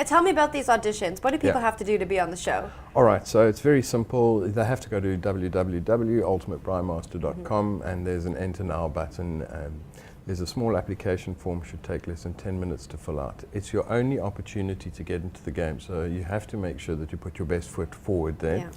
Now tell me about these auditions. What do people Yeah. have to do to be on the show? All right, so it's very simple. They have to go to www.ultimatebraaimaster.com and there's an enter now button. There's a small application form, should take less than 10 minutes to fill out. It's your only opportunity to get into the game, so you have to make sure that you put your best foot forward there. Yeah.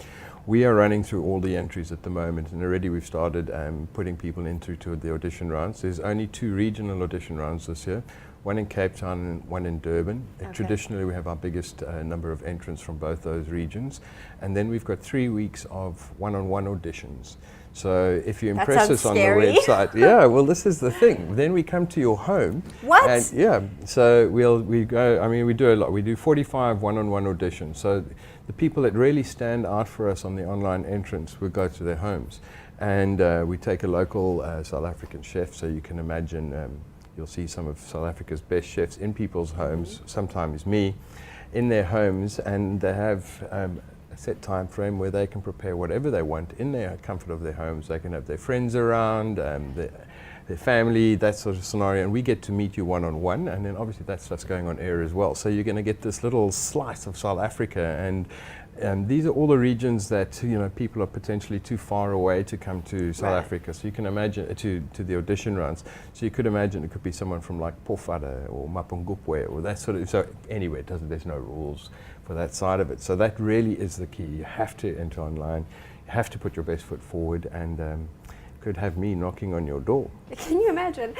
We are running through all the entries at the moment, and already we've started putting people into the audition rounds. There's only 2 regional audition rounds this year, one in Cape Town and one in Durban. Okay. Traditionally, we have our biggest number of entrants from both those regions. And then we've got 3 weeks of one-on-one auditions. So if you impress us on the website, yeah, well, this is the thing. Then we come to your home. What? And yeah, so we go, I mean, we do a lot. We do 45 one-on-one auditions. So the people that really stand out for us on the online entrance, we go to their homes. And we take a local South African chef, so you can imagine you'll see some of South Africa's best chefs in people's homes, sometimes me, in their homes, and they have a set time frame where they can prepare whatever they want in their comfort of their homes. They can have their friends around, their family, that sort of scenario, and we get to meet you one-on-one, and then obviously that stuff's going on air as well. So you're going to get this little slice of South Africa, and these are all the regions that people are potentially too far away to come to South Africa. So you can imagine to the audition rounds. So you could imagine it could be someone from like Pofara or Mapungubwe or that sort of. So anyway, there's no rules for that side of it. So that really is the key. You have to enter online. You have to put your best foot forward, and could have me knocking on your door. Can you imagine?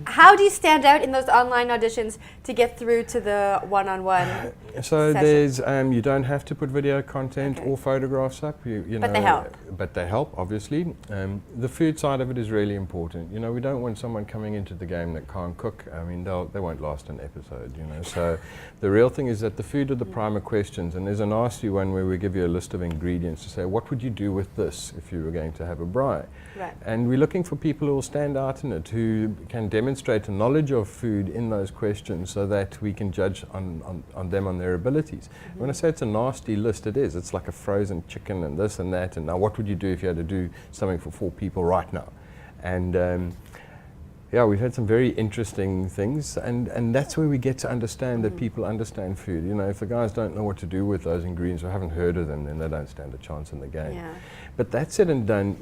How do you stand out in those online auditions to get through to the one-on-one So session? there's, you don't have to put video content or photographs up. You But know, they help. But they help, obviously. The food side of it is really important. We don't want someone coming into the game that can't cook. I mean, they won't last an episode, So the real thing is that the food are the primer questions, and there's a nasty one where we give you a list of ingredients to say, what would you do with this if you were going to have a braai? Right. And we're looking for people who will stand out in it, who can demonstrate a knowledge of food in those questions so that we can judge on them on their abilities. When I say it's a nasty list, it is. It's like a frozen chicken and this and that, and now what would you do if you had to do something for 4 people right now? And yeah, we've had some very interesting things, and that's where we get to understand that people understand food. If the guys don't know what to do with those ingredients or haven't heard of them, then they don't stand a chance in the game. Yeah. But that said and done,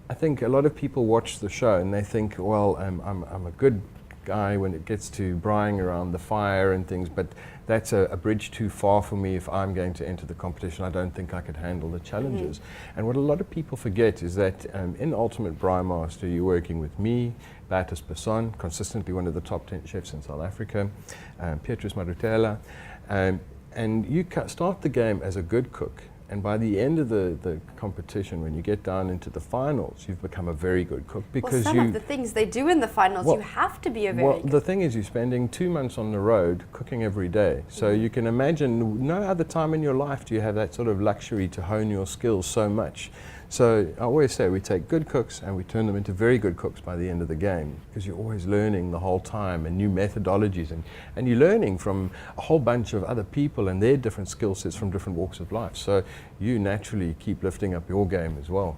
I think a lot of people watch the show and they think, well, I'm a good guy when it gets to braaiing around the fire and things, but that's a bridge too far for me if I'm going to enter the competition. I don't think I could handle the challenges. And what a lot of people forget is that in Ultimate Braai Master, you're working with me, Bertus Besson, consistently one of the top 10 chefs in South Africa, Petrus Marutela, and you start the game as a good cook. And by the end of the competition, when you get down into the finals, you've become a very good cook because some of the things they do in the finals, you have to be a very good the thing is, you're spending 2 months on the road cooking every day. So you can imagine no other time in your life do you have that sort of luxury to hone your skills so much. So I always say we take good cooks and we turn them into very good cooks by the end of the game, because you're always learning the whole time and new methodologies, and you're learning from a whole bunch of other people and their different skill sets from different walks of life. So you naturally keep lifting up your game as well.